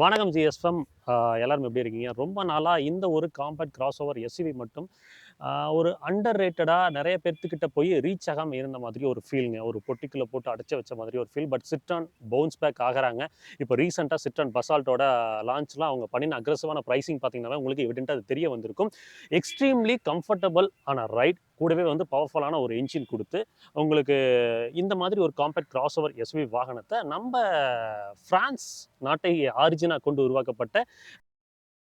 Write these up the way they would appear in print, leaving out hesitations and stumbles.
வணக்கம் ஜிஎஸ்எம். எல்லாரும் எப்படி இருக்கீங்க? ரொம்ப நாளாக இந்த ஒரு காம்பேக்ட் கிராஸ் ஓவர் எஸ்யூவி மட்டும் ஒரு அண்டர் ரேட்டடாக நிறைய பேர்த்துக்கிட்ட போய் ரீச் ஆகாமல் இருந்த மாதிரி ஒரு ஃபீலுங்க. ஒரு பொட்டிக்குள்ளே போட்டு அடைச்சி வச்ச மாதிரி ஒரு feel. But Citroen bounce back ஆகிறாங்க. இப்போ ரீசெண்டாக சிட்ரான் பசால்ட்டோட லான்ச்லாம் அவங்க பண்ணின அக்ரெசிவான ப்ரைஸிங் பார்த்தீங்கன்னா உங்களுக்கு எவிடென்ட்டாக அது தெரிய வந்திருக்கும். எக்ஸ்ட்ரீம்லி கம்ஃபர்டபுள் ஆன ரைட், கூடவே வந்து பவர்ஃபுல்லான ஒரு இன்ஜின் கொடுத்து உங்களுக்கு இந்த மாதிரி ஒரு காம்பேக்ட் கிராஸ் ஓவர் எஸ்யூவி வாகனத்தை நம்ம பிரான்ஸ் நாட்டை ஆரிஜினாக கொண்டு உருவாக்கப்பட்ட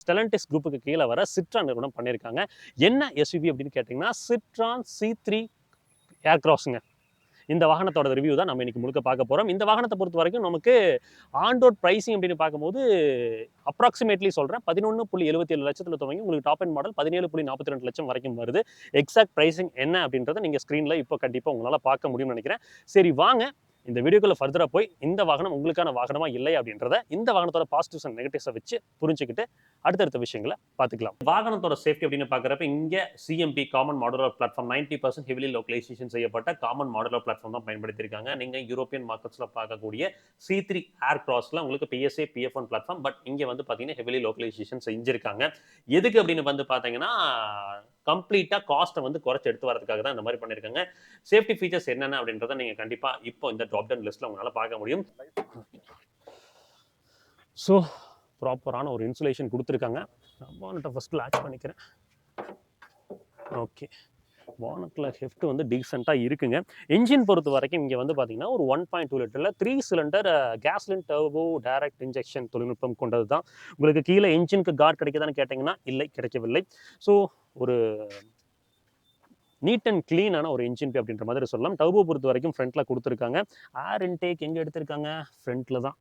ஸ்டெலண்டிஸ் குரூப்புக்கு கீழே வர சிட்ரான் நிறுவனம் பண்ணியிருக்காங்க. என்ன எஸ்யூவி அப்படின்னு கேட்டிங்கன்னா சிட்ரான் C3 ஏர்கிராஸுங்க. இந்த வாகனத்தோட ரிவ்யூ தான் நம்ம இன்னைக்கு முழுக்க பார்க்க போகிறோம். இந்த வாகனத்தை பொறுத்த வரைக்கும் நமக்கு ஆன் ரோட் ப்ரைஸிங் அப்படின்னு பார்க்கும்போது அப்ராக்சிமேட்லி சொல்கிறேன் 11.77 லட்சத்தில் துவங்கி உங்களுக்கு டாப் அண்ட் மாடல் 17.42 லட்சம் வரைக்கும் வருது. எக்ஸாக்ட் ப்ரைஸிங் என்ன அப்படின்றத நீங்கள் ஸ்க்ரீனில் இப்போ கண்டிப்பாக உங்களால் பார்க்க முடியும்னு நினைக்கிறேன். சரி வாங்க இந்த வீடியோக்குள்ள ஃபர்தராக போய் இந்த வாகனம் உங்களுக்கான வாகனமா இல்லை அப்படின்றத இந்த வாகனத்தோட பாசிட்டிவ்ஸ் அண்ட் நெகட்டிவ்ஸை வச்சு புரிஞ்சுக்கிட்டு அடுத்தடுத்த விஷயங்களை பார்த்துக்கலாம். வாகனத்தோட சேஃப்டி அப்படின்னு பார்க்குறப்ப இங்கே CMP common modular platform 90% heavily localisation செய்யப்பட்ட காமன் மாடுலர் பிளாட்ஃபார்ம் தான் பயன்படுத்தியிருக்காங்க. நீங்கள் யூரோப்பியன் மார்க்கெட்ஸில் பார்க்கக்கூடிய C3 ஏர் கிராஸில் உங்களுக்கு PSA PF1 பிளாட்ஃபார்ம், பட் இங்கே வந்து பார்த்தீங்கன்னா ஹெவிலி லோக்கலைசேஷன் செஞ்சிருக்காங்க. எதுக்கு அப்படின்னு வந்து பார்த்தீங்கன்னா கம்ப்ளீட்டாக காஸ்ட்டை வந்து குறைச்சி எடுத்து வரதுக்காக தான் இந்த மாதிரி பண்ணியிருக்காங்க. சேஃப்டி ஃபீச்சர்ஸ் என்னென்ன அப்படின்றத நீங்கள் கண்டிப்பாக இப்போ இந்த ட்ராப் டவுன் லிஸ்ட்டில் உங்களால் பார்க்க முடியும். ஸோ ப்ராப்பரான ஒரு இன்சுலேஷன் கொடுத்துருக்காங்க. நான் வானட்டை ஃபஸ்ட்டு லாச் பண்ணிக்கிறேன். ஓகே, வானட்டில் ஹெஃப்ட் வந்து டீசெண்டாக இருக்குங்க. இன்ஜின் பொறுத்த வரைக்கும் இங்கே வந்து பார்த்தீங்கன்னா ஒரு 1.2 லிட்டரில் 3 சிலிண்டர் கேஸ்லின் டர்போ டைரக்ட் இன்ஜெக்ஷன் தொழில்நுட்பம் கொண்டது தான். உங்களுக்கு கீழே இன்ஜினுக்கு கார்டு கிடைக்குதான்னு கேட்டிங்கன்னா இல்லை, கிடைக்கவில்லை. ஸோ ஒரு நீட் அண்ட் கிளீனான ஒரு இன்ஜின் அப்படின்ற மாதிரி சொல்லலாம். டர்போ பொறுத்த வரைக்கும் ஃப்ரண்ட்டில் கொடுத்துருக்காங்க. ஏர் இன்டேக் எங்கே எடுத்திருக்காங்க? ஃப்ரண்ட்டில் தான்.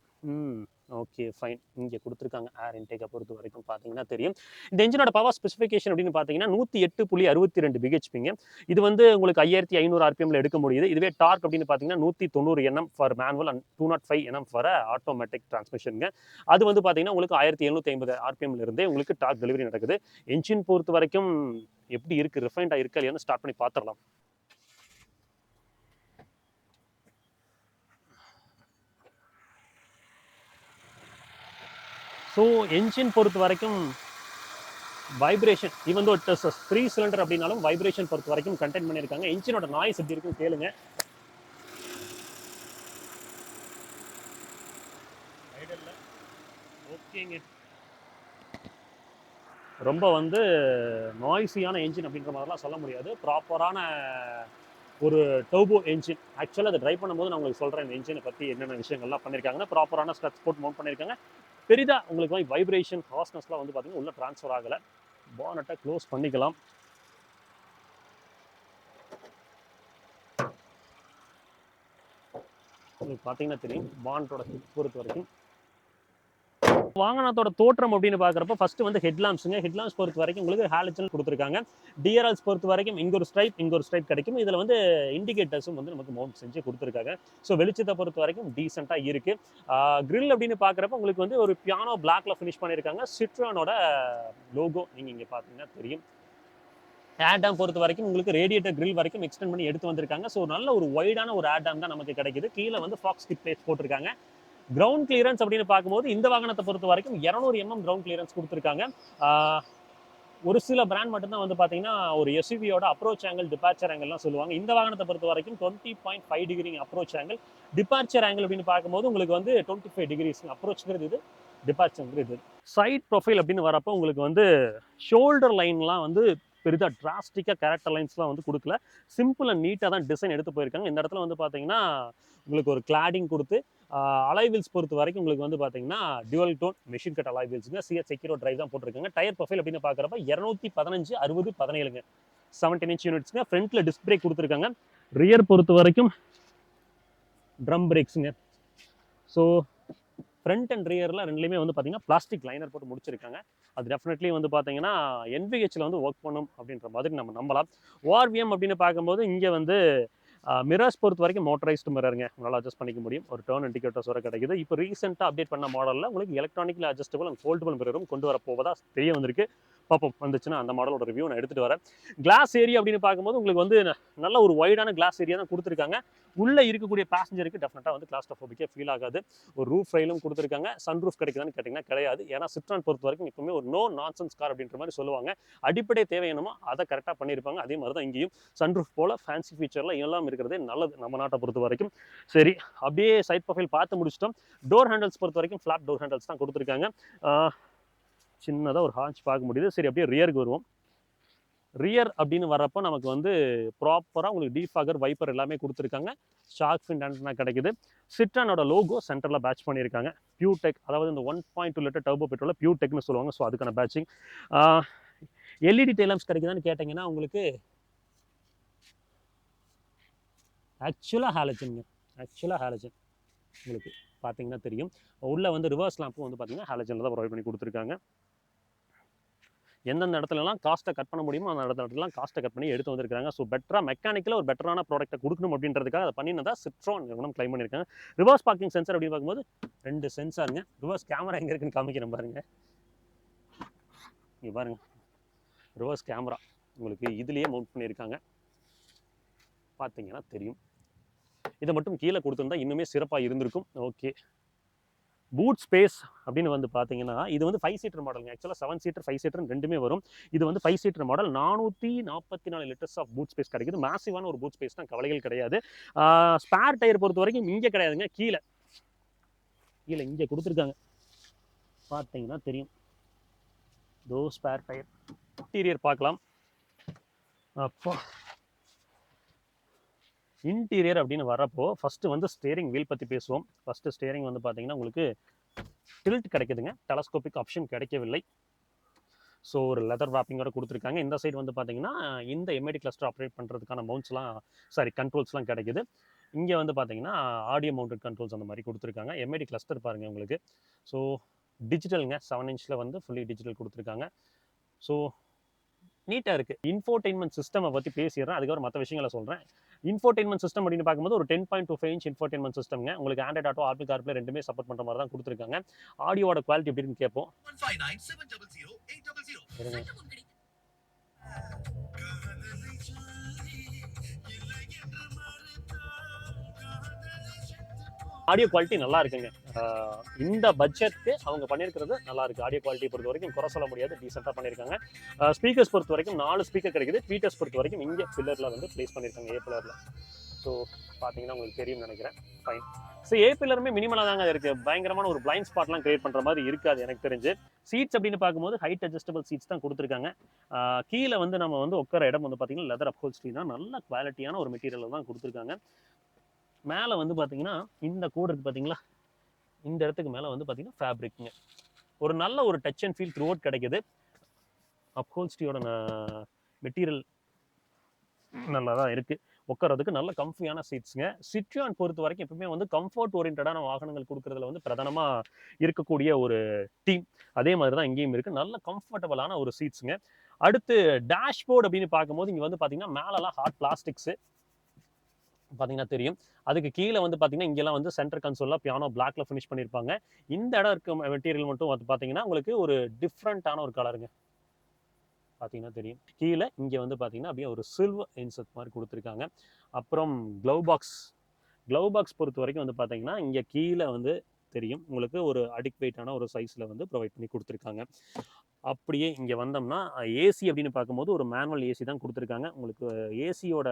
ஓகே ஃபைன், இங்கே கொடுத்துருக்காங்க. ஏர் இன்டேக்கை பொறுத்த வரைக்கும் பார்த்தீங்கன்னா தெரியும். இந்த இன்ஜினோட பவர் ஸ்பெசிஃபிகேஷன் அப்படின்னு பார்த்தீங்கன்னா 108.62 பிஹெச்பிங்க. இது வந்து உங்களுக்கு 5500 ஆர்பிஎம்ல எடுக்க முடியுது. இதுவே டார்க் அப்படின்னு பார்த்தீங்கன்னா 190 Nm for manual and 205 Nm for automatic டிரான்ஸ்மிஷனுங்க. அது வந்து பார்த்தீங்கன்னா உங்களுக்கு 1750 ஆர்பிஎம்ல இருந்தே உங்களுக்கு டார்க் டெலிவரி நடக்குது. இன்ஜின் பொறுத்த வரைக்கும் எப்படி இருக்குது, ரிஃபைண்டாக இருக்கா இல்லையான்னு ஸ்டார்ட் பண்ணி பார்த்துடலாம். ஸோ என்ஜின் பொறுத்த வரைக்கும் vibration even though it is 3 cylinder அப்படின்னாலும் வைப்ரேஷன் பொறுத்த வரைக்கும் கண்டெயின் பண்ணியிருக்காங்க. இன்ஜினோட நாய்ஸ் எப்படி இருக்குன்னு கேளுங்க. ஓகேங்க, ரொம்ப வந்து நாய்ஸியான என்ஜின் அப்படின்ற மாதிரிலாம் சொல்ல முடியாது. ப்ராப்பரான ஒரு டர்போ என்ஜின். ஆக்சுவலாக அதை ட்ரைவ் பண்ணும்போது நான் உங்களுக்கு சொல்கிறேன் இந்த என்ஜினை பற்றி என்னென்ன விஷயங்கள்லாம் பண்ணியிருக்காங்கன்னா ப்ராப்பரான ஸ்ட்ரட் ஸ்போர்ட் மவுண்ட் பண்ணியிருக்காங்க. பெரிதாக உங்களுக்கு வைப்ரேஷன் ஹார்ஸ்னஸ்லாம் வந்து பார்த்தீங்கன்னா உள்ள ட்ரான்ஸ்ஃபர் ஆகலை. பானட்டை க்ளோஸ் பண்ணிக்கலாம். உங்களுக்கு பார்த்தீங்கன்னா தெரியும் பானட்டோட ஹிப் பொறுத்த வரைக்கும். வாகனத்தோட தோற்றம் அப்படின்னு பார்க்குறப்ப ஃபர்ஸ்ட் வந்து ஹெட்லாம்ப்ஸுங்க. ஹெட்லாம்ப்ஸ் பொறுத்த வரைக்கும் உங்களுக்கு ஹாலஜன் கொடுத்துருக்காங்க. டிஆர்எல்ஸ் பொறுத்த வரைக்கும் இங்கே ஒரு ஸ்ட்ரைப் கிடைக்கும். இதில் வந்து இண்டிகேட்டர்ஸும் வந்து நமக்கு மவுண்ட் செஞ்சு கொடுத்துருக்காங்க. ஸோ வெளிச்சத்தை பொறுத்த வரைக்கும் டீசெண்டாக இருக்கு. கிரில் அப்படின்னு பார்க்குறப்ப உங்களுக்கு வந்து ஒரு பியானோ பிளாக்ல ஃபினிஷ் பண்ணியிருக்காங்க. சிட்ரானோட லோகோ நீங்கள் இங்கே பார்த்தீங்கன்னா தெரியும். ஏர் டேம் பொறுத்த வரைக்கும் உங்களுக்கு ரேடியேட்டர் கிரில் வரைக்கும் எக்ஸ்டெண்ட் பண்ணி எடுத்து வந்திருக்காங்க. ஸோ நல்ல ஒரு வைடான ஒரு ஏர் டேம் தான் நமக்கு கிடைக்குது. கீழே வந்து ஃபாக்ஸ் கிட் பிளேட் போட்டிருக்காங்க. கிரவுண்ட் கிளியரன்ஸ் அப்படின்னு பார்க்கும்போது இந்த வாகனத்தை பொறுத்த வரைக்கும் 200 mm கிரவுண்ட் கிளியரன்ஸ் கொடுத்துருக்காங்க. ஒரு சில பிராண்ட் மட்டும்தான் வந்து பார்த்தீங்கன்னா ஒரு எஸ்யூவியோட அப்ரோச் ஆங்கிள் டிபார்ச்சர் ஆங்கிள்லாம் சொல்லுவாங்க. இந்த வாகனத்தை பொறுத்த வரைக்கும் 20.5 degree approach angle. Departure angle அப்படின்னு பார்க்கும்போது உங்களுக்கு வந்து 25 டிகிரிஸ் அப்ரோச்ங்கிறது இது, டிபார்ச்சர்ங்கிறது இது. சைட் ப்ரொஃபைல் அப்படின்னு வரப்போ உங்களுக்கு வந்து ஷோல்டர் லைன்லாம் வந்து பெரிதாக டிராஸ்டிக்காக கேரக்டர் லைன்ஸ்லாம் வந்து கொடுக்கல. சிம்பிள் அண்ட் நீட்டாக தான் டிசைன் எடுத்து போயிருக்காங்க. இந்த இடத்துல வந்து பார்த்தீங்கன்னா உங்களுக்கு ஒரு கிளாடிங் கொடுத்து அலாய்வீல்ஸ் பொறுத்த வரைக்கும் உங்களுக்கு வந்து பார்த்தீங்கன்னா டியூவல் டோன் மெஷின் கட் அலாய்வீல்ஸுங்க. சிஎஸ் செக்யூரோ டிரைவ் தான் போட்டிருக்காங்க. டயர் ப்ரொஃபைல் அப்படின்னு பார்க்குறப்ப 215 60 17 17 இன்ச் யூனிட்ஸுங்க. ஃப்ரண்ட்டில் டிஸ்க் பிரேக் கொடுத்துருக்காங்க. ரியர் பொறுத்த வரைக்கும் ட்ரம் பிரேக்ஸுங்க. ஸோ ஃப்ரண்ட் அண்ட் ரியரில் ரெண்டுலேயுமே வந்து பார்த்தீங்கன்னா பிளாஸ்டிக் லைனர் போட்டு முடிச்சிருக்காங்க. அது டெஃபினெட்லி வந்து பார்த்தீங்கன்னா NVHல வந்து ஒர்க் பண்ணும் அப்படின்ற மாதிரி நம்ம நம்பலாம். ORVM அப்படின்னு பார்க்கும்போது இங்கே வந்து மிரர்ஸ் பொறுத்த வரைக்கும் மோட்டரைஸ்டு மிரருங்க, உங்களால் அட்ஜஸ்ட் பண்ணிக்க முடியும். ஒரு டர்ன் இண்டிகேட்டர்ஸ் வர கிடைக்குது. இப்போ ரீசெண்டாக அப்டேட் பண்ண மாடலில் உங்களுக்கு எலக்ட்ரானிக்கலி அட்ஜஸ்டபிள் அண்ட் ஃபோல்டபிள் மிரரும் கொண்டு வரப்போவதா தெரிய வந்திருக்கு. பார்ப்போம், வந்துச்சுன்னா அந்த மாடலோட ரிவ்யூ நான் எடுத்துகிட்டு வரேன். கிளாஸ் ஏரியா அப்படின்னு பார்க்கும்போது உங்களுக்கு வந்து நல்ல ஒரு வைடான கிளாஸ் ஏரியா தான் கொடுத்துருக்காங்க. உள்ளே இருக்கக்கூடிய பேசஞ்சருக்கு டெஃபினட்டாக வந்து கிளாஸ்ட்ரோஃபோபிக்கே ஃபீல் ஆகாது. ஒரு ரூஃப் ரயிலும் கொடுத்துருக்காங்க. சன் ரூஃப் கிடைக்குதான்னு கேட்டிங்கன்னா கிடையாது. ஏன்னா சிட்ரான் பொறுத்த வரைக்கும் எப்பவுமே ஒரு நோ நான்சென்ஸ் கார் அப்படின்ற மாதிரி சொல்லுவாங்க. அடிப்படை தேவை என்னமோ அதை கரெக்டாக பண்ணியிருப்பாங்க. அதே மாதிரி தான் இங்கேயும் சன் ரூஃப் போல் ஃபேன்சி ஃபீச்சர்லாம் எல்லாம் இருக்கிறதே நல்லது நம்ம நாட்டை பொறுத்த வரைக்கும். சரி, அப்படியே சைட் ப்ரொஃபைல் பார்த்து முடிச்சிட்டோம். டோர் ஹேண்டல்ஸ் பொறுத்த வரைக்கும் ஃப்ளாட் டோர் ஹேண்டல்ஸ் தான் கொடுத்துருக்காங்க. சின்னதாக ஒரு ஹார்ச் பார்க்க முடியுது. சரி, அப்படியே ரியருக்கு வருவோம். ரியர் அப்படின்னு வரப்போ நமக்கு வந்து ப்ராப்பராக உங்களுக்கு டீஃபாகர் வைப்பர் எல்லாமே கொடுத்துருக்காங்க. ஷார்க் ஃபின் ஆண்டனா கிடைக்குது. சிட்ரானோட லோகோ சென்டரில் பேட்ச் பண்ணியிருக்காங்க. பியூடெக், அதாவது இந்த 1.2 லிட்டர் டர்போ பெட்ரோலில் பியூடெக்னு சொல்லுவாங்க. ஸோ அதுக்கான பேட்சிங். எல்இடி டெய்லம்ஸ் கிடைக்குதான்னு கேட்டிங்கன்னா உங்களுக்கு ஆக்சுவலாக ஹாலஜன் உங்களுக்கு பார்த்தீங்கன்னா தெரியும். உள்ளே வந்து ரிவர்ஸ் லேம்பும் வந்து பார்த்தீங்கன்னா ஹாலஜனில் தான் ப்ரொவைட் பண்ணி கொடுத்துருக்காங்க. எந்தெந்த இடத்துலலாம் காஸ்ட்டை கட் பண்ண முடியுமோ அந்த இடத்துலலாம் காஸ்ட்டை கட் பண்ணி எடுத்து வந்திருக்காங்க. ஸோ பெட்டராக மெக்கானிக்கில் ஒரு பெட்டரான ப்ராடக்ட்டை கொடுக்கணும் அப்படின்றதுக்காக அதை பண்ணினதா சிட்ரான் நிறுவனம் கிளைம் பண்ணியிருக்காங்க. ரிவர்ஸ் பார்க்கிங் சென்சர் அப்படின்னு பார்க்கும்போது 2 சென்சாருங்க. ரிவர்ஸ் கேமரா எங்கே இருக்குன்னு காமிக்கிறேன் பாருங்க. இங்கே பாருங்க, ரிவர்ஸ் கேமரா உங்களுக்கு இதுலேயே மவுண்ட் பண்ணியிருக்காங்க. பார்த்தீங்கன்னா தெரியும். இதை மட்டும் கீழே கொடுத்துருந்தா இன்னுமே சிறப்பாக இருந்திருக்கும். ஓகே, பூட் ஸ்பேஸ் அப்படின்னு வந்து பார்த்தீங்கன்னா இது வந்து 5 சீட்டர் மாடலுங்க. ஆக்சுவலாக 7 சீட்டர் 5 சீட்டர் ரெண்டுமே வரும். இது வந்து 5 seater model. 444 litres of boot space கிடைக்குது. மேசிவான ஒரு பூட் ஸ்பேஸ் தான், கவலைகள் கிடையாது. ஸ்பேர் டயர் பொறுத்த வரைக்கும் இங்கே கிடையாதுங்க, கீழே இங்கே கொடுத்துருக்காங்க. பார்த்தீங்கன்னா தெரியும். தோ ஸ்பேர் டயர். இன்டீரியர் பார்க்கலாம். அப்போ இன்டீரியர் அப்படின்னு வரப்போ ஃபஸ்ட்டு வந்து ஸ்டேரிங் வீல் பற்றி பேசுவோம். ஃபஸ்ட்டு ஸ்டேரிங் வந்து பார்த்தீங்கன்னா உங்களுக்கு டில்ட் கிடைக்குதுங்க. டெலஸ்கோபிக் ஆப்ஷன் கிடைக்கவில்லை. ஸோ ஒரு லெதர் ராப்பிங்கோட கொடுத்துருக்காங்க. இந்த சைடு வந்து பார்த்தீங்கன்னா இந்த எம்ஐடி கிளஸ்டர் ஆப்ரேட் பண்ணுறதுக்கான கண்ட்ரோல்ஸ்லாம் கிடைக்குது. இங்கே வந்து பார்த்தீங்கன்னா ஆடியோ மவுண்டட் கண்ட்ரோல்ஸ் அந்த மாதிரி கொடுத்துருக்காங்க. எம்ஐடி கிளஸ்டர் பாருங்கள் உங்களுக்கு. ஸோ டிஜிட்டலுங்க, 7 இன்ச்சில் வந்து ஃபுல்லி டிஜிட்டல் கொடுத்துருக்காங்க. ஸோ நீட்டாக இருக்குது. இன்ஃபோடெயின்மெண்ட் சிஸ்டமை பற்றி பேசிடுறேன், அதுக்கப்புறம் மற்ற விஷயங்களை சொல்கிறேன். இன்ஃபோடெயின்மெண்ட் சிஸ்டம் அப்படின்னு பார்க்கும்போது ஒரு 10.25 இன்ச் இன்ஃபோடெயின்மெண்ட் சிஸ்டம்ங்க. உங்களுக்கு ஆண்ட்ராய்ட் ஆட்டோ, ஆப்பிள் கார்ப்ளே ரெண்டுமே சப்போர்ட் பண்ணுற மாதிரி தான் கொடுத்துருக்காங்க. ஆடியோட குவாலிட்டி எப்படின்னு கேட்போம். ஆடியோ குவாலிட்டி நல்லா இருக்குங்க. இந்த பட்ஜெட்க்கு அவங்க பண்ணியிருக்கிறது நல்லா இருக்குது. ஆடியோ குவாலிட்டி பொறுத்த வரைக்கும் குறை சொல்ல முடியாது, டீசெண்டாக பண்ணியிருக்காங்க. ஸ்பீக்கர்ஸ் பொறுத்த வரைக்கும் 4 ஸ்பீக்கர் கிடைக்குது. ட்வீட்டர்ஸ் பொறுத்த வரைக்கும் இங்கே பில்லரில் வந்து ப்ளேஸ் பண்ணியிருக்காங்க, ஏ பில்லரில். ஸோ பார்த்தீங்கன்னா உங்களுக்கு தெரியும்னு நினைக்கிறேன். ஃபைன். ஸோ ஏ பில்லருமே மினிமலாக தாங்க இருக்குது. பயங்கரமான ஒரு பிளைண்ட் ஸ்பாட்லாம் கிரியேட் பண்ணுற மாதிரி இருக்காது எனக்கு தெரிஞ்சு. சீட்ஸ் அப்படின்னு பார்க்கும்போது ஹைட் அட்ஜஸ்டபிள் சீட்ஸ் தான் கொடுத்துருக்காங்க. கீழே வந்து நம்ம வந்து உட்கார இடம் வந்து பார்த்தீங்கன்னா லெதர் அப்ஹோல்ஸ்ட்ரி தான், நல்ல குவாலிட்டியான ஒரு மெட்டீரியல் தான் கொடுத்துருக்காங்க. மேலே வந்து பார்த்தீங்கன்னா இந்த கோடு இருக்குது பார்த்தீங்களா, இந்த இடத்துக்கு மேலே வந்து பார்த்தீங்கன்னா ஃபேப்ரிக்குங்க. ஒரு நல்ல ஒரு touch and feel through out கிடைக்குது. அப்ஹோல்ஸ்ட்ரியோட மெட்டீரியல் நல்லா தான் இருக்குது. உட்காரதுக்கு நல்ல கம்ஃபியான சீட்ஸுங்க. சிட்ரான் பொறுத்த வரைக்கும் எப்பவுமே வந்து கம்ஃபர்ட் ஓரியன்டான வாகனங்கள் கொடுக்குறதுல வந்து பிரதானமாக இருக்கக்கூடிய ஒரு டீம். அதே மாதிரி தான் இங்கேயும் இருக்குது. நல்ல கம்ஃபர்டபுளான ஒரு சீட்ஸுங்க. அடுத்து டேஷ்போர்டு அப்படின்னு பார்க்கும்போது இங்கே வந்து பார்த்தீங்கன்னா மேலெல்லாம் ஹார்ட் பிளாஸ்டிக்ஸு பார்த்தீங்கன்னா தெரியும். அதுக்கு கீழே வந்து பார்த்தீங்கன்னா இங்கெல்லாம் வந்து சென்டர் கன்சோல்லாம் பியானோ பிளாக்ல ஃபினிஷ் பண்ணியிருப்பாங்க. இந்த இடம் இருக்க மெட்டீரியல் மட்டும் வந்து பார்த்தீங்கன்னா உங்களுக்கு ஒரு டிஃப்ரெண்ட்டான ஒரு கலருங்க. பார்த்தீங்கன்னா தெரியும். கீழே இங்கே வந்து பார்த்தீங்கன்னா அப்படியே ஒரு சில்வர் இன்செர்ட் மாதிரி கொடுத்துருக்காங்க. அப்புறம் க்ளவ் பாக்ஸ் பொறுத்த வரைக்கும் வந்து பார்த்தீங்கன்னா இங்கே கீழே வந்து தெரியும் உங்களுக்கு ஒரு அடிக்வேட்டான ஒரு சைஸில் வந்து ப்ரொவைட் பண்ணி கொடுத்துருக்காங்க. அப்படியே இங்கே வந்தோம்னா ஏசி அப்படின்னு பார்க்கும்போது ஒரு மேனுவல் ஏசி தான் கொடுத்துருக்காங்க. உங்களுக்கு ஏசியோட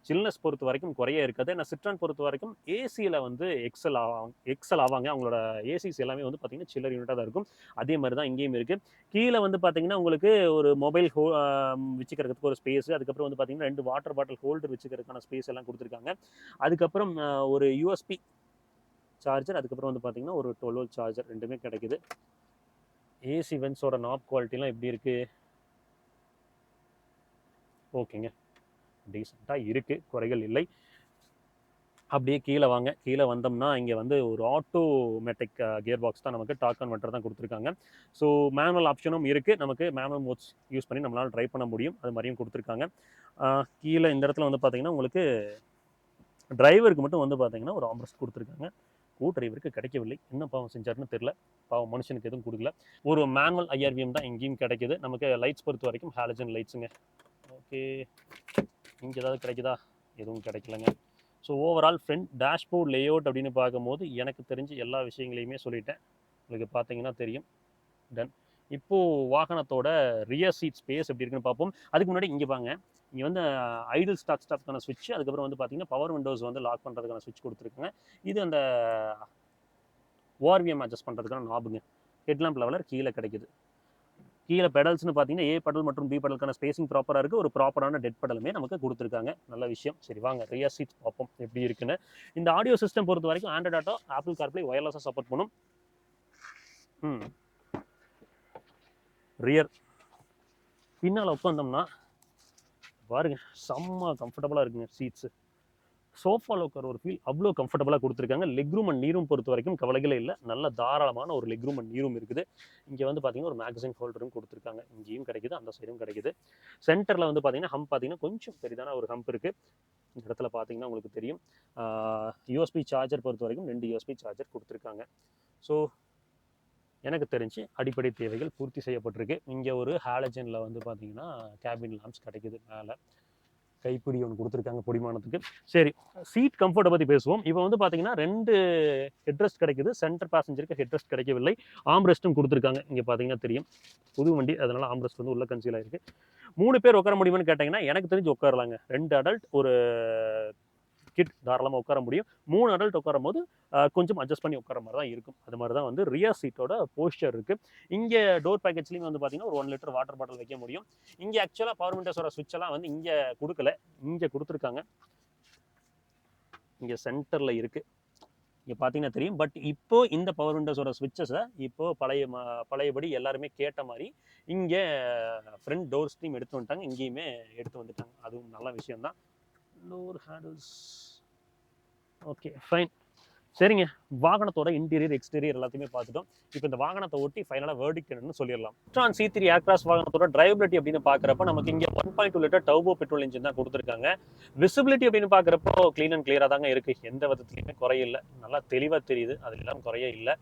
சில்னஸ் பொறுத்த வரைக்கும் குறைய இருக்காது. ஏன்னா சிட்ரான் பொறுத்த வரைக்கும் ஏசியில் வந்து எக்ஸல் ஆவாங்க. அவங்களோட ஏசிஸ் எல்லாமே வந்து பார்த்தீங்கன்னா சில்லர் யூனிட்டாக தான் இருக்கும். அதே மாதிரி தான் இங்கேயும் இருக்குது. கீழே வந்து பார்த்தீங்கன்னா உங்களுக்கு ஒரு மொபைல் வச்சுக்கிறதுக்கு ஒரு ஸ்பேஸ், அதுக்கப்புறம் வந்து பார்த்தீங்கன்னா 2 வாட்டர் பாட்டில் ஹோல்டர் வச்சுக்கிறதுக்கான ஸ்பேஸ் எல்லாம் கொடுத்துருக்காங்க. அதுக்கப்புறம் ஒரு யூஎஸ்பி சார்ஜர், அதுக்கப்புறம் வந்து பார்த்தீங்கன்னா ஒரு 12 வோல்ட் சார்ஜர் ரெண்டுமே கிடைக்குது. ஏசி வென்ஸோட நாப் குவாலிட்டிலாம் எப்படி இருக்குது? ஓகேங்க, டீசெண்டாக இருக்குது, குறைகள் இல்லை. அப்படியே கீழே வாங்க. கீழே வந்தோம்னா இங்கே வந்து ஒரு ஆட்டோமேட்டிக் கியர் பாக்ஸ் தான், நமக்கு டார்க் கன்வெர்ட்டர் தான் கொடுத்துருக்காங்க. ஸோ மேனுவல் ஆப்ஷனும் இருக்குது. நமக்கு மேனுவல் மோட்ஸ் யூஸ் பண்ணி நம்மளால் ட்ரை பண்ண முடியும், அது மாதிரியும் கொடுத்துருக்காங்க. கீழே இந்த இடத்துல வந்து பார்த்தீங்கன்னா உங்களுக்கு டிரைவருக்கு மட்டும் வந்து பார்த்தீங்கன்னா ஒரு ஆம்ரெஸ்ட் கொடுத்துருக்காங்க. டிரைவருக்கு கிடைக்கவில்லை. என்ன பாவம் செஞ்சாருன்னு தெரியல. பாவம் மனுஷனுக்கு எதுவும் கொடுக்கல. ஒரு மேனுவல் ஐஆர்விஎம் தான் எங்கேயும் கிடைக்குது. நமக்கு லைட்ஸ் பொறுத்த வரைக்கும் ஹாலஜன் லைட்ஸுங்க. ஓகே, இங்கே ஏதாவது கிடைக்குதா? எதுவும் கிடைக்கலங்க. So overall front dashboard layout அப்படின்னு பார்க்கும்போது எனக்கு தெரிஞ்சு எல்லா விஷயங்களையுமே சொல்லிட்டேன். உங்களுக்கு பார்த்தீங்கன்னா தெரியும். டன். இப்போது வாகனத்தோட ரியர் சீட் ஸ்பேஸ் எப்படி இருக்குன்னு பார்ப்போம். அதுக்கு முன்னாடி இங்கே வாங்க. இங்கே வந்து ஐடில் ஸ்டார்ட்க்கான சுவிட்ச், அதுக்கப்புறம் வந்து பார்த்தீங்கன்னா பவர் விண்டோஸ் வந்து லாக் பண்ணுறதுக்கான சுவிட்ச் கொடுத்துருக்குங்க. இது அந்த ஓஆர்விஎம் அட்ஜஸ்ட் பண்ணுறதுக்கான நாபுங்க. ஹெட்லாம்ப் லெவலர் கீழே கிடைக்குது. கீழே பெடல்ஸ்னு பார்த்தீங்கன்னா ஏ பெடல் மற்றும் பி பெடலுக்கான ஸ்பேசிங் ப்ராப்பராக இருக்குது. ஒரு ப்ராப்பரான டெட் பெடலுமே நமக்கு கொடுத்துருக்காங்க. நல்ல விஷயம். சரி வாங்க ரியர் சீட்ஸ் பார்ப்போம் எப்படி இருக்குன்னு. இந்த ஆடியோ சிஸ்டம் பொறுத்த வரைக்கும் ஆண்ட்ராய்ட் ஆட்டோ, ஆப்பிள் கார்ப்ளே ஒயர்லெஸ்ஸாக சப்போர்ட் பண்ணும். ரியர் பின்னால் உட்காந்தோம்னா பாருங்க செம்ம கம்ஃபர்டபுளாக இருக்குங்க. சீட்ஸு சோஃபாவில் உட்கார ஒரு ஃபீல் அவ்வளோ கம்ஃபர்டபுளாக கொடுத்துருக்காங்க. லெக் ரூம் அண்ட் நீரும் பொறுத்த வரைக்கும் கவலைகளே இல்லை. நல்ல தாராளமான ஒரு லெக் ரூம் அண்ட் நீரும் இருக்குது. இங்கே வந்து பார்த்தீங்கன்னா ஒரு மேகசின் ஹோல்டரும் கொடுத்துருக்காங்க. இங்கேயும் கிடைக்குது, அந்த சைடும் கிடைக்குது. சென்டரில் வந்து பார்த்தீங்கன்னா ஹம்ப் பார்த்தீங்கன்னா கொஞ்சம் பெரிதான ஒரு ஹம்ப் இருக்குது. இந்த இடத்துல பார்த்தீங்கன்னா உங்களுக்கு தெரியும். யூஎஸ்பி சார்ஜர் பொறுத்த வரைக்கும் 2 யூஎஸ்பி சார்ஜர் கொடுத்துருக்காங்க. ஸோ எனக்கு தெரிஞ்சு அடிப்படை தேவைகள் பூர்த்தி செய்யப்பட்டிருக்கு. இங்கே ஒரு ஹாலஜனில் வந்து பார்த்தீங்கன்னா கேபின் லாம்ப்ஸ் கிடைக்குது. மேலே கைப்பிடி ஒன்று கொடுத்துருக்காங்க பொடிமானத்துக்கு. சரி, சீட் கம்ஃபர்ட்டை பற்றி பேசுவோம். இப்போ வந்து பார்த்தீங்கன்னா 2 ஹெட்ரெஸ்ட் கிடைக்குது. சென்டர் பேசஞ்சருக்கு ஹெட்ரெஸ்ட் கிடைக்கவில்லை. ஆம்ரெஸ்ட்டும் கொடுத்துருக்காங்க. இங்கே பார்த்தீங்கன்னா தெரியும், புது வண்டி, அதனால ஆம்ரெஸ்ட் வந்து உள்ள கன்சீல் ஆயிருக்கு. 3 பேர் உட்கார முடியுமான்னு கேட்டிங்கன்னா எனக்கு தெரிஞ்சு உட்காரலாங்க. 2 அடல்ட் ஒரு கிட் தாராளமாக உட்கார முடியும். 3 அடல்ட் உட்காரும் போது கொஞ்சம் அட்ஜஸ்ட் பண்ணி உட்கார மாதிரி தான் இருக்கும். அது மாதிரி தான் வந்து ரியர் சீட்டோட போஸ்டர் இருக்குது. இங்கே டோர் பேக்கேஜ்லேயும் வந்து பார்த்தீங்கன்னா ஒரு 1 லிட்டர் வாட்டர் பாட்டில் வைக்க முடியும். இங்கே ஆக்சுவலாக பவர் விண்டோஸோட சுவிட்ச் எல்லாம் வந்து இங்கே கொடுக்கல, இங்கே கொடுத்துருக்காங்க. இங்கே சென்டரில் இருக்குது, இங்கே பார்த்தீங்கன்னா தெரியும். பட் இப்போ இந்த பவர் விண்டோஸோட சுவிட்சஸை இப்போ பழையபடி எல்லாருமே கேட்ட மாதிரி இங்கே ஃப்ரண்ட் டோர் ஸ்ட்ரீம் எடுத்து வந்துட்டாங்க. இங்கேயுமே எடுத்து வந்துட்டாங்க. அதுவும் நல்ல விஷயம்தான். Door handles okay fine. சரிங்க, வாகனத்தோட இன்டீரியர் எக்ஸ்டீரியர் எல்லாத்தையுமே பார்த்துட்டோம். இப்போ இந்த வாகனத்தை ஒட்டி ஃபைனலாக வேர்டிக்ட் என்னன்னு சொல்லிடலாம். Citroen C3 ஏர்கிராஸ் வாகனத்தோட டிரைவபிலிட்டி அப்படின்னு பார்க்குறப்ப நமக்கு இங்கே 1.2 லிட்டர் டர்போ பெட்ரோல் இன்ஜின் தான் கொடுத்துருக்காங்க. விசிபிலிட்டி அப்படின்னு பார்க்குறப்போ க்ளீன் அண்ட் கிளியராக தாங்க இருக்குது. எந்த விதத்துலையுமே குறையில்லை, நல்லா தெளிவாக தெரியுது, அது எல்லாம் குறைய இல்லை.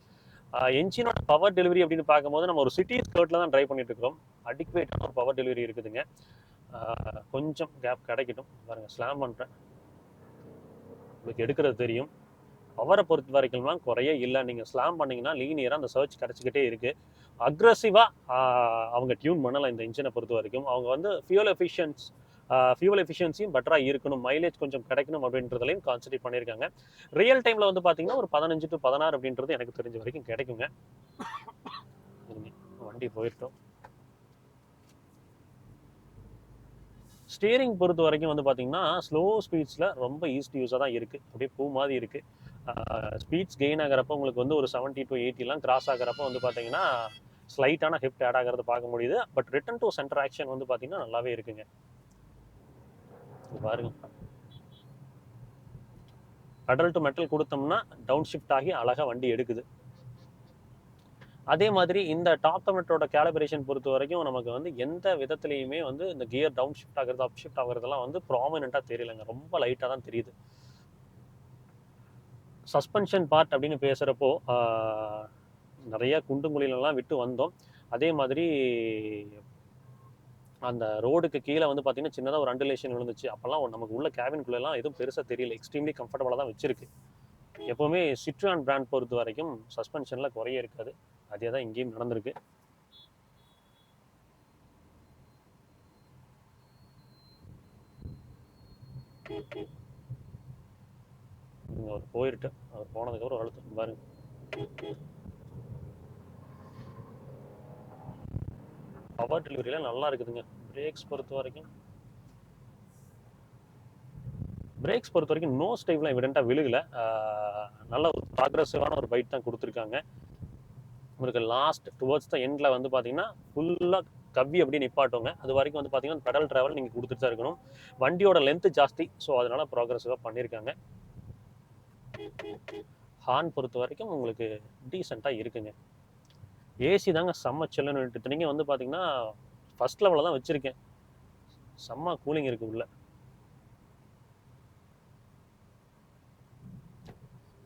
என்ஜினோட பவர் டெலிவரி அப்படின்னு பார்க்கும்போது நம்ம ஒரு சிட்டி ஸ்கர்ட்டில் தான் ட்ரைவ் பண்ணிட்டு இருக்கிறோம். அடிக்குவேட்டான ஒரு பவர் டெலிவரி இருக்குதுங்க. கொஞ்சம் கேப் கிடைக்கட்டும். பாருங்கள், ஸ்லாம் பண்ணுறேன், உங்களுக்கு எடுக்கிறது தெரியும். பவரை பொறுத்த வரைக்கும்லாம் குறைய இல்லை. நீங்கள் ஸ்லாம் பண்ணிங்கன்னா லீனியராக அந்த சர்ச் கிடச்சிக்கிட்டே இருக்குது. அக்ரெசிவாக அவங்க டியூன் பண்ணலாம் இந்த இன்ஜினை பொறுத்த வரைக்கும். அவங்க வந்து ஃபியூல் எஃபிஷியன்சியும் பெட்டராக இருக்கணும், மைலேஜ் கொஞ்சம் கிடைக்கணும் அப்படின்றதுலையும் கான்சன்ட்ரேட் பண்ணியிருக்காங்க. ரியல் டைமில் வந்து பார்த்தீங்கன்னா ஒரு 15 to 16 அப்படின்றது எனக்கு தெரிஞ்ச வரைக்கும் கிடைக்குங்க. வண்டி போயிட்டோம். ஸ்டியரிங் பொறுத்த வரைக்கும் வந்து பார்த்தீங்கன்னா ஸ்லோ ஸ்பீட்ஸில் ரொம்ப ஈஸி யூஸாக தான் இருக்குது. அப்படியே பூ மாதிரி இருக்குது. ஸ்பீட்ஸ் கெயின் ஆகிறப்போ உங்களுக்கு வந்து ஒரு 70 to 80 கிராஸ் ஆகிறப்போ வந்து பார்த்தீங்கன்னா ஸ்லைட்டான ஹிப்ட் ஆட் ஆகிறது பார்க்க முடியுது. But return to centre action வந்து பார்த்தீங்கன்னா நல்லாவே இருக்குங்க. பாருங்க, பெடல் டு மெட்டல் கொடுத்தோம்னா டவுன் ஷிஃப்ட் ஆகி அழகாக வண்டி எடுக்குது. அதே மாதிரி இந்த டாப் கமெட்டரோட கேலிபிரேஷன் பொறுத்த வரைக்கும் நமக்கு வந்து எந்த விதத்துலையுமே வந்து இந்த கியர் டவுன் ஷிஃப்ட் ஆகிறது அப் ஷிஃப்ட் ஆகுறதெல்லாம் வந்து ப்ராமினெண்ட்டாக தெரியலைங்க, ரொம்ப லைட்டாக தான் தெரியுது. சஸ்பென்ஷன் பார்ட் அப்படின்னு பேசுகிறப்போ நிறைய குண்டு குழிலெல்லாம் விட்டு வந்தோம். அதே மாதிரி அந்த ரோடுக்கு கீழே வந்து பார்த்தீங்கன்னா சின்னதாக ஒரு அண்டுலேஷன் விழுந்துச்சு. அப்போல்லாம் நமக்கு உள்ள கேபின்குள்ளெல்லாம் எதுவும் பெருசாக தெரியல, எக்ஸ்ட்ரீம்லி கம்ஃபர்டபுளாக தான் வச்சிருக்கு. எப்போவுமே சிட்ரான் பிராண்ட் பொறுத்த வரைக்கும் சஸ்பென்ஷனில் குறைய இருக்காது. அதே தான் இங்கேயும் நடந்திருக்கு. அவர் போயிட்டு அவர் போனதுக்கப்புறம் அழுத்தம் பாருங்க. பவர் டெலிவரியில நல்லா இருக்குதுங்க. பிரேக்ஸ் பொறுத்த வரைக்கும் நோ ஸ்டைவ்லாம் எவிடென்ட்டாக விழுகலை. நல்ல ஒரு ப்ராக்ரெசிவான ஒரு பைட் தான் கொடுத்துருக்காங்க. உங்களுக்கு லாஸ்ட் டுவர்ட்ஸ் த எண்டில் வந்து பார்த்தீங்கன்னா ஃபுல்லாக கவ்வி அப்படியே நிப்பாட்டுங்க. அது வரைக்கும் வந்து பார்த்தீங்கன்னா பெடல் ட்ராவல் நீங்கள் கொடுத்துட்டு தான் இருக்கணும். வண்டியோட லென்த்து ஜாஸ்தி, ஸோ அதனால ப்ராக்ரெசிவாக பண்ணியிருக்காங்க. ஹார்ன் பொறுத்த வரைக்கும் உங்களுக்கு டீசெண்டாக இருக்குங்க. ஏசி தாங்க செம்ம சில்லுன்னு இத்தனைங்க வந்து பார்த்தீங்கன்னா ஃபர்ஸ்ட் லெவலில் தான் வச்சுருக்கேன். செம்ம கூலிங் இருக்குது உள்ள.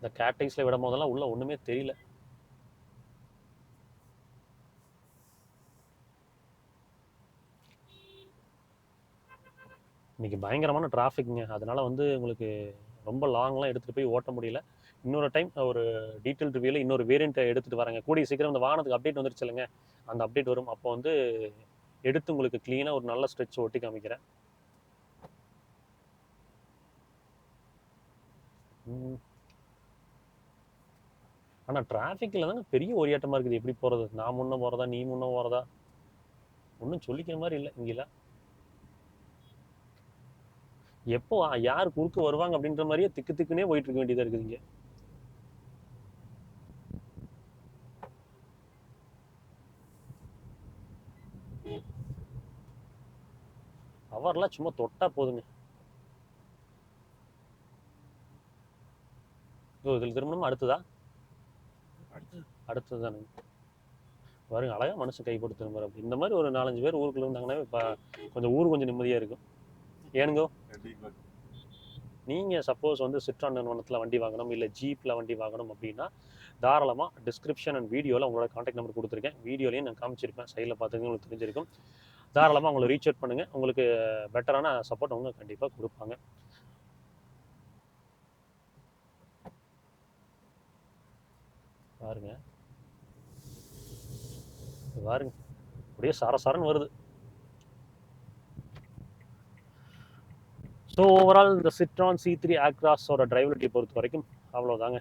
இந்த கேட்டைஸில் விடும் போதெல்லாம் உள்ள ஒன்றுமே தெரியல. இன்னைக்கு பயங்கரமான டிராஃபிக்ங்க. அதனால வந்து உங்களுக்கு ரொம்ப லாங்லாம் எடுத்துகிட்டு போய் ஓட்ட முடியல. இன்னொரு டைம் ஒரு டீட்டெயில் ரிவ்யூவில் இன்னொரு வேரியண்ட்டை எடுத்துகிட்டு வரேங்க. கூடிய சீக்கிரம் இந்த வாகனத்துக்கு அப்டேட் வந்துருச்சு இல்லைங்க, அந்த அப்டேட் வரும். அப்போ வந்து எடுத்து உங்களுக்கு க்ளீனாக ஒரு நல்ல ஸ்ட்ரெச் ஓட்டி காமிக்கிறேன். ஆனால் டிராஃபிக்கில் தாங்க பெரிய ஒரியாட்டமாக இருக்குது. எப்படி போகிறது? நான் முன்னே போகிறதா, நீ முன்னே போகிறதா, ஒன்றும் சொல்லிக்கிற மாதிரி இல்லை இங்கெல்லாம். எப்போ யார் குறுக்க வருவாங்க அப்படின்ற மாதிரியே திக்கு திக்குனே போயிட்டு இருக்க வேண்டியதாக இருக்குது இங்கே. அவர்லாம் சும்மா தொட்டா போதுங்க. இதில் திரும்பணுமா? அடுத்ததா? அடுத்தது தானுங்க. பாருங்க, அழகா மனுஷன் கை போட்டு திரும்புற. அப்படி இந்த மாதிரி ஒரு 4-5 பேர் ஊருக்குள்ள இருந்தாங்கன்னா இப்போ கொஞ்சம் ஊர் கொஞ்சம் நிம்மதியாக இருக்கும். ஏனுங்கோ, நீங்கள் சப்போஸ் வந்து சிட்ரான் நிறுவனத்தில் வண்டி வாங்கணும், இல்லை ஜீப்பில் வண்டி வாங்கணும் அப்படின்னா தாராளமாக டிஸ்கிரிப்ஷன் அண்ட் வீடியோவில் உங்களோட கான்டாக்ட் நம்பர் கொடுத்துருக்கேன். வீடியோலையும் நான் காமிச்சிருப்பேன், சைடில் பார்த்துங்க, உங்களுக்கு தெரிஞ்சிருக்கும். தாராளமாக உங்களை ரீச் அவுட் பண்ணுங்கள். உங்களுக்கு பெட்டரான சப்போர்ட் அவங்க கண்டிப்பாக கொடுப்பாங்க. பாருங்க பாருங்க, அப்படியே சரசரன்னு வருது. ஸோ ஓவரால் இந்த சிட்ரான் C3 ஆக்ராஸோட டிரைவபிலிட்டி பொறுத்த வரைக்கும் அவ்வளோதாங்க.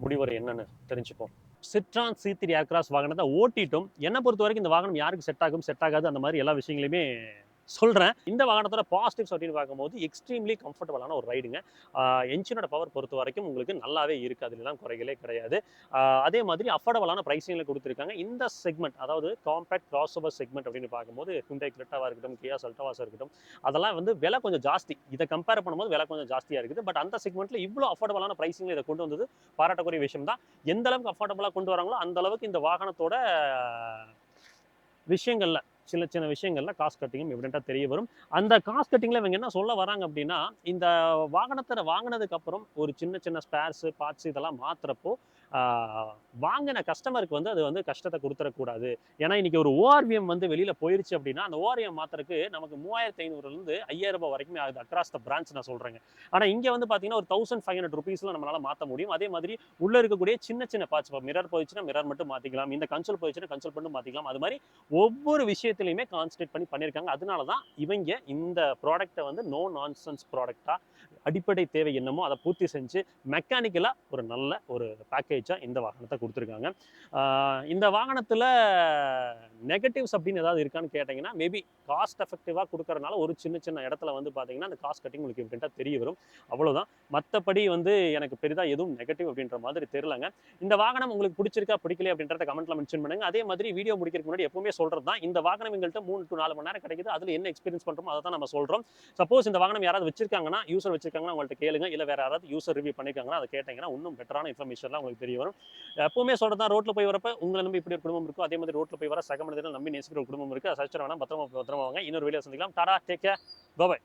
முடிவுரை என்னன்னு தெரிஞ்சுப்போம். சிட்ரான் C3 ஆக்ராஸ் வாகனத்தை ஓட்டிட்டும் என்னை பொறுத்த வரைக்கும் இந்த வாகனம் யாருக்கு செட் ஆகும், செட் ஆகாது, அந்த மாதிரி எல்லா விஷயங்களையுமே சொல்கிறேன். இந்த வாகனத்தோட பாசிட்டிவ்ஸ் அப்படின்னு பார்க்கும்போது எக்ஸ்ட்ரீம்லி கம்ஃபர்டபுளான ஒரு ரைடுங்க. என்ஜினோட பவர் பொறுத்த வரைக்கும் உங்களுக்கு நல்லாவே இருக்குது, அதுலாம் குறைகளே கிடையாது. அதே மாதிரி அஃபோர்டபுளான ப்ரைஸிங்கில் கொடுத்துருக்காங்க. இந்த செக்மெண்ட், அதாவது காம்பேக்ட் கிராஸ் ஓவர் செக்மெண்ட் அப்படின்னு பார்க்கும்போது ஹுண்டாய் கிரெட்டாவாக இருக்கட்டும், கியா செல்டோஸாக இருக்கட்டும், அதெல்லாம் வந்து விலை கொஞ்சம் ஜாஸ்தி. இதை கம்பேர் பண்ணும்போது விலை கொஞ்சம் ஜாஸ்தியாக இருக்குது. பட் அந்த செக்மெண்ட்டில் இவ்வளோ அஃபோர்டபுளான ப்ரைஸிங்கில் இதை கொண்டு வந்தது பாராட்டக்கூடிய விஷயம் தான். எந்த அளவுக்கு அஃபோர்டபுளாக கொண்டு வராங்களோ அந்த அளவுக்கு இந்த வாகனத்தோட விஷயங்கள்ல சின்ன சின்ன விஷயங்கள்ல காஸ்ட் கட்டிங்கும் எவிடென்ட்டாக தெரிய வரும். அந்த காஸ்ட் கட்டிங்கில் இவங்க என்ன சொல்ல வராங்க அப்படின்னா, இந்த வாகனத்தை வாங்கினதுக்கு அப்புறம் ஒரு சின்ன சின்ன ஸ்பேர்ஸு, பார்ட்ஸ் இதெல்லாம் மாத்துறப்போ வாங்கின கஸ்டமருக்கு வந்து அது வந்து கஷ்டத்தை கொடுத்துடக்கூடாது. ஏன்னா இன்னைக்கு ஒரு ஓஆர்விஎம் வந்து வெளியில் போயிருச்சு அப்படின்னா அந்த ஓஆர்விஎம் மாத்திரக்கு நமக்கு 3500லேருந்து 5000 ரூபாய் வரைக்குமே ஆகுது, அக்ராஸ் த பிரான்ச் நான் சொல்கிறேங்க. ஆனால் இங்கே வந்து பார்த்தீங்கன்னா ஒரு 1500 ருபீஸில் நம்மளால் மாற்ற முடியும். அதே மாதிரி உள்ளே இருக்கக்கூடிய சின்ன சின்ன பார்ட்ஸ், இப்போ மிரர் போயிடுச்சுன்னா மிரர் மட்டும் மாற்றிக்கலாம், இந்த கன்சோல் போயிடுச்சுன்னா கன்சோல் மட்டும் மாற்றிக்கலாம். அது மாதிரி ஒவ்வொரு விஷயத்திலையுமே கான்சன்ட்ரேட் பண்ணி பண்ணியிருக்காங்க. அதனால தான் இவங்க இந்த ப்ராடக்ட்டை வந்து நோ நான்சென்ஸ் ப்ராடக்டாக, அடிப்படை தேவை என்னமோ அதை பூர்த்தி செஞ்சு மெக்கானிக்கலாக ஒரு நல்ல ஒரு பேக்கேஜாக இந்த வாகனத்தை கொடுத்துருக்காங்க. இந்த வாகனத்தில் நெகட்டிவ்ஸ் அப்படின்னு ஏதாவது இருக்கான்னு கேட்டிங்கன்னா, மேபி காஸ்ட் எஃபெக்டிவாக கொடுக்கறதுனால ஒரு சின்ன சின்ன இடத்துல வந்து பார்த்தீங்கன்னா அந்த காஸ்ட் கட்டிங் உங்களுக்கு இம்ப்ளிமெண்ட்டாக தெரிய வரும், அவ்வளோதான். மற்றபடி வந்து எனக்கு பெரிதாக எதுவும் நெகட்டிவ் அப்படின்ற மாதிரி தெரியலங்க. இந்த வாகனம் உங்களுக்கு பிடிச்சிருக்கா பிடிக்கல அப்படின்றத கமெண்ட்ல மென்ஷன் பண்ணுங்க. அதே மாதிரி வீடியோ முடிக்கிறதுக்கு முன்னாடி எப்பவுமே சொல்றது தான், இந்த வாகனம் எங்கள்கிட்ட 3 to 4 மணி நேரம் கிடைக்குது, அதில் என்ன எக்ஸ்பீரியன்ஸ் பண்ணுறோமோ அதை தான் நம்ம சொல்கிறோம். சப்போஸ் இந்த வாகனம் யாராவது வச்சிருக்காங்கன்னா, யூசர் வச்சிருக்காங்கன்னா உங்கள்கிட்ட கேளுங்க, இல்லை வேற யாராவது யூசர் ரிவ்யூ பண்ணிருக்காங்கன்னா அதை கேட்டீங்கன்னா இன்னும் பெட்டரான இன்ஃபர்மேஷன்லாம் உங்களுக்கு தெரிய வரும். எப்பவுமே சொல்றது தான், ரோட்ல போய் வரப்ப உங்களை நம்பி இப்படி ஒரு குடும்பம் இருக்கும், அதே மாதிரி ரோட்ல போய் வர சக மனிதர்கள் நம்பி நேசிக்கிற ஒரு குடும்பம் இருக்கு. அதை சச்சர வேணாம், பத்திரமா வாங்க. இன்னொரு வீடியோ சந்திக்கலாம். டாடா, டேக் கேர், பை பை.